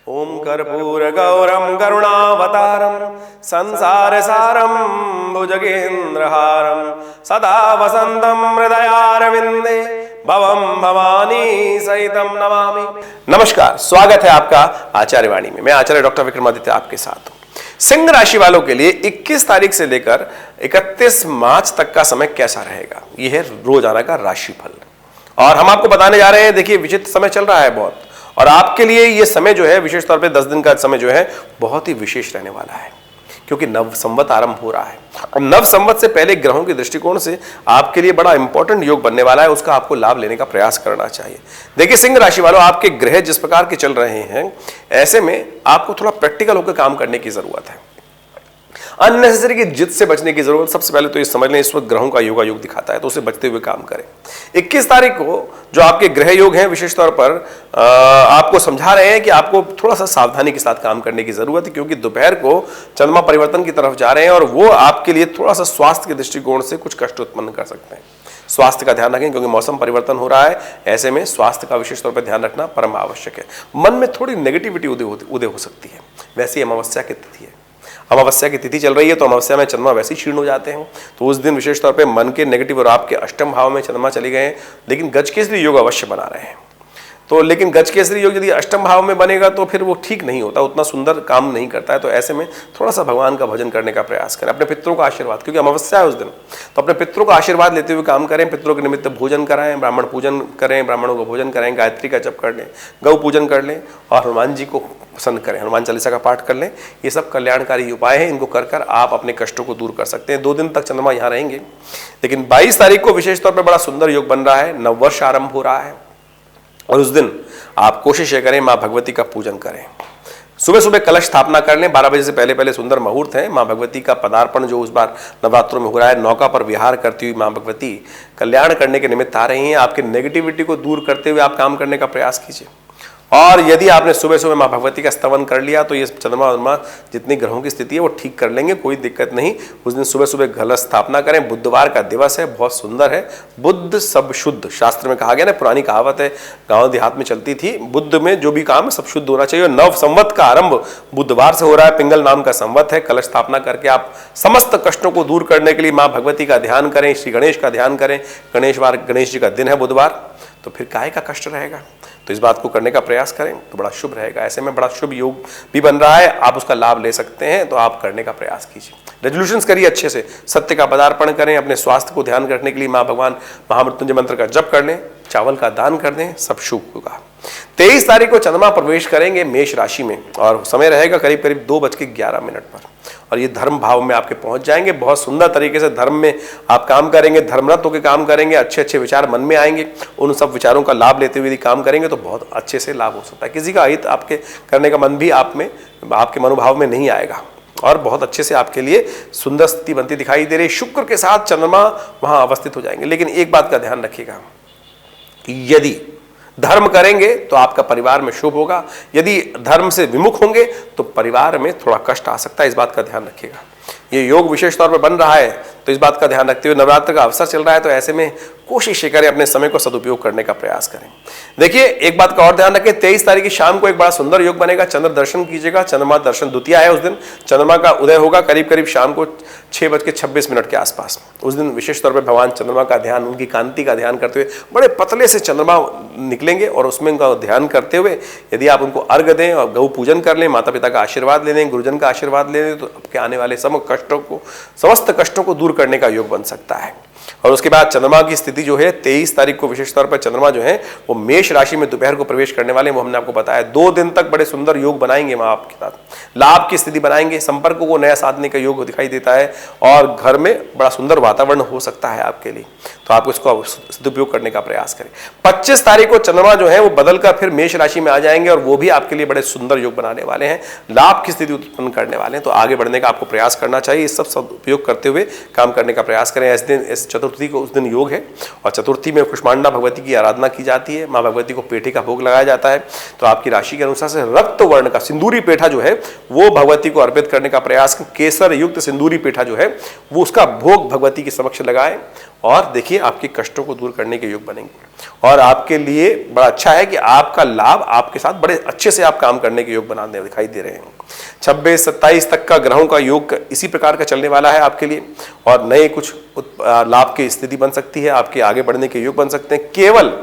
ओम कर्पूर गौरम करुणावतारम संसार सारम भुजगेन्द्रहारम सदा वसंतम हृदयारविंदे भवम भवानी सहितम नमामि। नमस्कार, स्वागत है आपका आचार्य वाणी में। मैं आचार्य डॉक्टर विक्रमादित्य आपके साथ हूं। सिंह राशि वालों के लिए 21 तारीख से लेकर 31 मार्च तक का समय कैसा रहेगा, यह है रोजाना का राशिफल। और हम आपको बताने जा रहे हैं, देखिए विचित्र समय चल रहा है बहुत, और आपके लिए ये समय जो है विशेष तौर पे 10 दिन का समय जो है बहुत ही विशेष रहने वाला है, क्योंकि नव संवत आरंभ हो रहा है। और नव संवत से पहले ग्रहों के दृष्टिकोण से आपके लिए बड़ा इंपॉर्टेंट योग बनने वाला है, उसका आपको लाभ लेने का प्रयास करना चाहिए। देखिए सिंह राशि वालों, आपके ग्रह जिस प्रकार के चल रहे हैं, ऐसे में आपको थोड़ा प्रैक्टिकल होकर काम करने की जरूरत है। अननेसेसरी की जिद से बचने की जरूरत, सबसे पहले तो ये समझ लें, इस वक्त ग्रहों का योगा योग दिखाता है, तो उसे बचते हुए काम करें। 21 तारीख को जो आपके ग्रह योग हैं, विशेष तौर पर आपको समझा रहे हैं कि आपको थोड़ा सा सावधानी के साथ काम करने की जरूरत है, क्योंकि दोपहर को चंद्रमा परिवर्तन की तरफ जा रहे हैं और वो आपके लिए थोड़ा सा स्वास्थ्य के दृष्टिकोण से कुछ कष्ट उत्पन्न कर सकते हैं। स्वास्थ्य का ध्यान रखें, क्योंकि मौसम परिवर्तन हो रहा है, ऐसे में स्वास्थ्य का विशेष तौर पर ध्यान रखना परम आवश्यक है। मन में थोड़ी नेगेटिविटी उदय हो सकती है। वैसे अमावस्या की तिथि है, अमावस्या की तिथि चल रही है, तो अमावस्या में चंद्रमा वैसे ही क्षीण हो जाते हैं, तो उस दिन विशेष तौर पे मन के नेगेटिव, और आपके अष्टम भाव में चंद्रमा चले गए हैं, लेकिन गजकेसरी योग अवश्य बना रहे हैं। तो लेकिन गजकेसरी योग यदि अष्टम भाव में बनेगा तो फिर वो ठीक नहीं होता, उतना सुंदर काम नहीं करता है। तो ऐसे में थोड़ा सा भगवान का भजन करने का प्रयास करें, अपने पितरों का आशीर्वाद, क्योंकि अमावस्या है उस दिन, तो अपने पितरों का आशीर्वाद लेते हुए काम करें। पितरों के निमित्त भोजन कराएं, ब्राह्मण पूजन करें, ब्राह्मणों को भोजन कराएं, गायत्री का जप कर लें, गौ पूजन कर लें, और हनुमान जी को पसंद करें, हनुमान चालीसा का पाठ कर लें। ये सब कल्याणकारी उपाय हैं, इनको कर कर आप अपने कष्टों को दूर कर सकते हैं। 2 दिन तक चंद्रमा यहाँ रहेंगे, लेकिन 22 तारीख को विशेष तौर पर बड़ा सुंदर योग बन रहा है, नववर्ष आरंभ हो रहा है, और उस दिन आप कोशिश ये करें माँ भगवती का पूजन करें। सुबह सुबह कलश स्थापना कर लें, 12 बजे से पहले पहले सुंदर मुहूर्त है। माँ भगवती का पदार्पण जो उस बार नवरात्रों में हो रहा है, नौका पर विहार करती हुई माँ भगवती कल्याण करने के निमित्त आ रही हैं। आपके नेगेटिविटी को दूर करते हुए आप काम करने का प्रयास कीजिए। और यदि आपने सुबह सुबह माँ भगवती का स्तवन कर लिया, तो ये चंद्रमा जितनी ग्रहों की स्थिति है वो ठीक कर लेंगे, कोई दिक्कत नहीं। उस दिन सुबह सुबह कलश स्थापना करें। बुधवार का दिवस है, बहुत सुंदर है। बुद्ध सब शुद्ध, शास्त्र में कहा गया ना, पुरानी कहावत है, गांव देहात में चलती थी, बुद्ध में जो भी काम है सब शुद्ध होना चाहिए। नव संवत का आरंभ बुधवार से हो रहा है, पिंगल नाम का संवत है। कलश स्थापना करके आप समस्त कष्टों को दूर करने के लिए माँ भगवती का ध्यान करें, श्री गणेश का ध्यान करें। गणेश जी का दिन है बुधवार, तो फिर काहे का कष्ट रहेगा, तो इस बात को करने का प्रयास करें तो बड़ा शुभ रहेगा। ऐसे में बड़ा शुभ योग भी बन रहा है, आप उसका लाभ ले सकते हैं, तो आप करने का प्रयास कीजिए। रेजोल्यूशंस करिए अच्छे से, सत्य का पदार्पण करें, अपने स्वास्थ्य को ध्यान रखने के लिए माँ भगवान महामृत्युंजय मंत्र का जप कर लें, चावल का दान कर दें, सब शुभ होगा। 23 तारीख को चंद्रमा प्रवेश करेंगे मेष राशि में, और समय रहेगा करीब करीब 2:11 पर, और ये धर्म भाव में आपके पहुंच जाएंगे। बहुत सुंदर तरीके से धर्म में आप काम करेंगे, धर्मरत होकर काम करेंगे, अच्छे अच्छे विचार मन में आएंगे। उन सब विचारों का लाभ लेते हुए यदि काम करेंगे तो बहुत अच्छे से लाभ हो सकता है। किसी का हित आपके करने का मन भी आप में, आपके मनोभाव में नहीं आएगा, और बहुत अच्छे से आपके लिए सुंदर स्थिति बनती दिखाई दे रही। शुक्र के साथ चंद्रमा वहां अवस्थित हो जाएंगे। लेकिन एक बात का ध्यान रखिएगा, यदि धर्म करेंगे तो आपका परिवार में शुभ होगा, यदि धर्म से विमुख होंगे तो परिवार में थोड़ा कष्ट आ सकता है, इस बात का ध्यान रखिएगा। ये योग विशेष तौर पर बन रहा है, तो इस बात का ध्यान रखते हुए नवरात्र का अवसर चल रहा है, तो ऐसे में कोशिश करें अपने समय को सदुपयोग करने का प्रयास करें। देखिए एक बात का और ध्यान रखें, 23 तारीख की शाम को एक बड़ा सुंदर योग बनेगा, चंद्र दर्शन कीजिएगा। चंद्रमा दर्शन द्वितीया है, उस दिन चंद्रमा का उदय होगा करीब करीब शाम को 6:26 के आसपास। उस दिन विशेष तौर पर भगवान चंद्रमा का ध्यान, उनकी कांति का ध्यान करते हुए बड़े पतले से चंद्रमा निकलेंगे, और उसमें उनका ध्यान करते हुए यदि आप उनको अर्घ दें और गौ पूजन कर लें, माता पिता का आशीर्वाद ले लें, गुरुजन का आशीर्वाद ले लें, तो आपके आने वाले समस्त कष्टों को दूर करने का योग बन सकता है। और उसके बाद चंद्रमा की स्थिति जो है 23 तारीख को विशेष तौर पर चंद्रमा जो है वो मेष राशि में दोपहर को प्रवेश करने वाले, वो हमने आपको बताया। 2 दिन तक बड़े सुंदर योग बनाएंगे वहां आपके साथ, लाभ की स्थिति बनाएंगे, संपर्कों को नया साधने का योग दिखाई देता है, और घर में बड़ा सुंदर वातावरण हो सकता है आपके लिए, तो आप इसको सदुपयोग करने का प्रयास करें। 25 तारीख को चंद्रमा जो है वो बदलकर फिर मेष राशि में आ जाएंगे, और वो भी आपके लिए बड़े सुंदर योग बनाने वाले हैं, लाभ की स्थिति उत्पन्न करने वाले हैं। तो आगे बढ़ने का आपको प्रयास करना चाहिए, इस सब सदुपयोग करते हुए काम करने का प्रयास करें। इस चतुर्थी को उस दिन योग है, और चतुर्थी में कुष्मांडा भगवती की आराधना की जाती है, माँ भगवती को पेठे का भोग लगाया जाता है। तो आपकी राशि के अनुसार से रक्त वर्ण का सिंदूरी पेठा जो है वो भगवती को अर्पित करने का प्रयास, केसर युक्त सिंदूरी पेठा जो है वो उसका भोग भगवती के समक्ष लगाएं, और देखिए आपके कष्टों को दूर करने के योग बनेंगे और आपके लिए बड़ा अच्छा है कि आपका लाभ आपके साथ बड़े अच्छे से आप काम करने के योग बनाने दिखाई दे रहे हैं। 26-27 तक का ग्रहों का योग इसी प्रकार का चलने वाला है आपके लिए और नए कुछ लाभ की स्थिति बन सकती है, आपके आगे बढ़ने के योग बन सकते हैं। केवल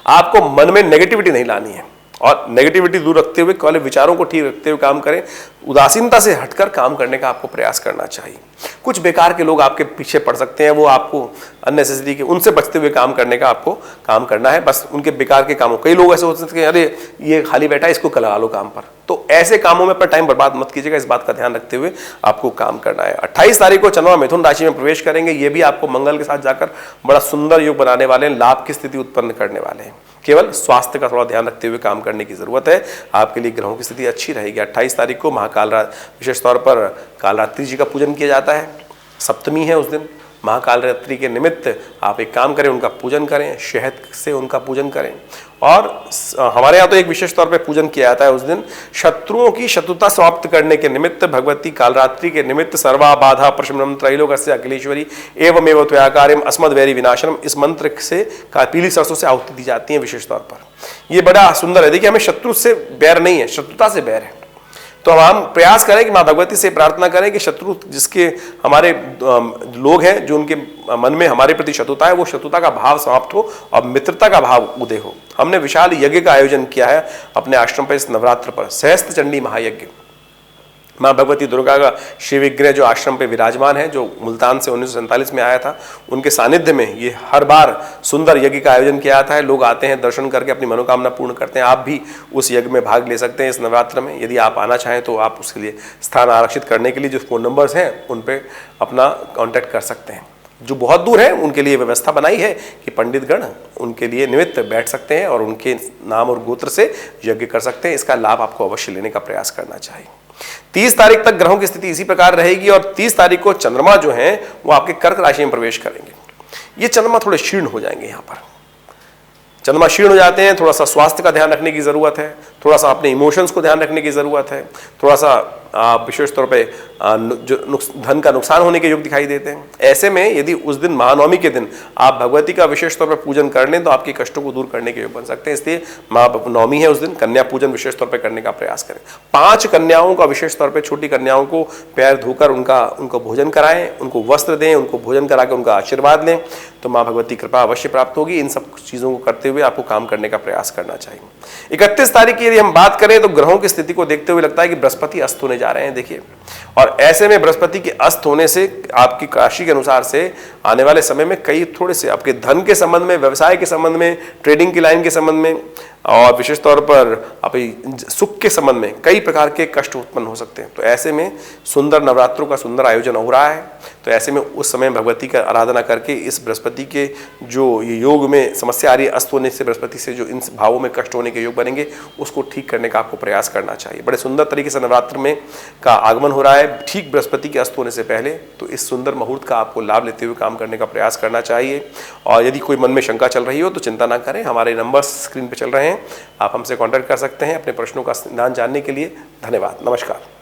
आपको मन में नेगेटिविटी नहीं लानी है और नेगेटिविटी दूर रखते हुए केवल विचारों को ठीक रखते हुए काम करें। उदासीनता से हटकर काम करने का आपको प्रयास करना चाहिए। कुछ बेकार के लोग आपके पीछे पड़ सकते हैं, वो आपको अननेसेसरी के उनसे बचते हुए काम करने का आपको काम करना है। बस उनके बेकार के कामों, कई लोग ऐसे होते हैं कि अरे ये खाली बैठा है, इसको कल लो काम पर, तो ऐसे कामों में अपना टाइम बर्बाद मत कीजिएगा। इस बात का ध्यान रखते हुए आपको काम करना है। 28 तारीख को चंद्रमा मिथुन राशि में प्रवेश करेंगे। ये भी आपको मंगल के साथ जाकर बड़ा सुंदर योग बनाने वाले हैं, लाभ की स्थिति उत्पन्न करने वाले हैं। केवल स्वास्थ्य का थोड़ा ध्यान रखते हुए काम करने की जरूरत है। आपके लिए ग्रहों की स्थिति अच्छी रहेगी। 28 तारीख को महाकाल विशेष तौर पर कालरात्रि जी का पूजन किया जाता है। सप्तमी है उस दिन। महाकाल रात्रि के निमित्त आप एक काम करें, उनका पूजन करें, शहद से उनका पूजन करें। और हमारे यहाँ तो एक विशेष तौर पे पूजन किया जाता है उस दिन, शत्रुओं की शत्रुता समाप्त करने के निमित्त भगवती कालरात्रि के निमित्त सर्वा बाधा प्रशमनम त्रैलोक्यस्य अखिलेश्वरी एवमेव त्वया कार्यम अस्मद् वैरी विनाशनम, इस मंत्र से पीली सरसों से आहुति दी जाती है विशेष तौर पर। ये बड़ा सुंदर है। देखिए हमें शत्रु से बैर नहीं है, शत्रुता से बैर है। तो हम प्रयास करें कि माँ भगवती से प्रार्थना करें कि शत्रु जिसके हमारे लोग हैं जो उनके मन में हमारे प्रति शत्रुता है, वो शत्रुता का भाव समाप्त हो और मित्रता का भाव उदय हो। हमने विशाल यज्ञ का आयोजन किया है अपने आश्रम पर इस नवरात्र पर, सहस्त्र चंडी महायज्ञ। माँ भगवती दुर्गा का शिव विग्रह जो आश्रम पे विराजमान है, जो मुल्तान से 1947 में आया था, उनके सानिध्य में ये हर बार सुंदर यज्ञ का आयोजन किया जाता है। लोग आते हैं, दर्शन करके अपनी मनोकामना पूर्ण करते हैं। आप भी उस यज्ञ में भाग ले सकते हैं इस नवरात्र में। यदि आप आना चाहें तो आप उसके लिए स्थान आरक्षित करने के लिए जो फ़ोन नंबर्स हैं उन पर अपना कॉन्टैक्ट कर सकते हैं। जो बहुत दूर है उनके लिए व्यवस्था बनाई है कि पंडितगण उनके लिए निमित्त बैठ सकते हैं और उनके नाम और गोत्र से यज्ञ कर सकते हैं। इसका लाभ आपको अवश्य लेने का प्रयास करना चाहिए। 30 तारीख तक ग्रहों की स्थिति इसी प्रकार रहेगी और 30 तारीख को चंद्रमा जो है वो आपके कर्क राशि में प्रवेश करेंगे। ये चंद्रमा थोड़े क्षीण हो जाएंगे। यहाँ पर चंद्रमा क्षीण हो जाते हैं, थोड़ा सा स्वास्थ्य का ध्यान रखने की जरूरत है, थोड़ा सा अपने इमोशंस को ध्यान रखने की जरूरत है, थोड़ा सा विशेष तौर पे जो धन का नुकसान होने के योग दिखाई देते हैं। ऐसे में यदि उस दिन महानवमी के दिन आप भगवती का विशेष तौर पर पूजन कर लें तो आपके कष्टों को दूर करने के योग बन सकते हैं। इसलिए महानवमी है उस दिन कन्या पूजन विशेष तौर पर करने का प्रयास करें। 5 कन्याओं का विशेष तौर पर, छोटी कन्याओं को पैर धोकर उनको भोजन कराएं, उनको वस्त्र दें, उनको भोजन करा के उनका आशीर्वाद लें, तो माँ भगवती कृपा अवश्य प्राप्त होगी। इन सब चीज़ों को करते हुए आपको काम करने का प्रयास करना चाहिए। 31 तारीख की यदि हम बात करें तो ग्रहों की स्थिति को देखते हुए लगता है कि बृहस्पति अस्त होने जा रहे हैं। देखिए, और ऐसे में बृहस्पति के अस्त होने से आपकी राशि के अनुसार से आने वाले समय में कई थोड़े से आपके धन के संबंध में, व्यवसाय के संबंध में, ट्रेडिंग की लाइन के संबंध में और विशेष तौर पर अपनी सुख के संबंध में कई प्रकार के कष्ट उत्पन्न हो सकते हैं। तो ऐसे में सुंदर नवरात्रों का सुंदर आयोजन हो रहा है। तो ऐसे में उस समय भगवती का आराधना करके इस बृहस्पति के जो ये योग में समस्या आ रही है, अस्त होने से बृहस्पति से जो इन भावों में कष्ट होने के योग बनेंगे, उसको ठीक करने का आपको प्रयास करना चाहिए। बड़े सुंदर तरीके से नवरात्र में का आगमन हो रहा है ठीक बृहस्पति के अस्त होने से पहले। तो इस सुंदर मुहूर्त का आपको लाभ लेते हुए काम करने का प्रयास करना चाहिए। और यदि कोई मन में शंका चल रही हो तो चिंता ना करें, हमारे नंबर्स स्क्रीन पर चल रहे हैं, आप हमसे कॉन्टैक्ट कर सकते हैं अपने प्रश्नों का समाधान जानने के लिए। धन्यवाद, नमस्कार।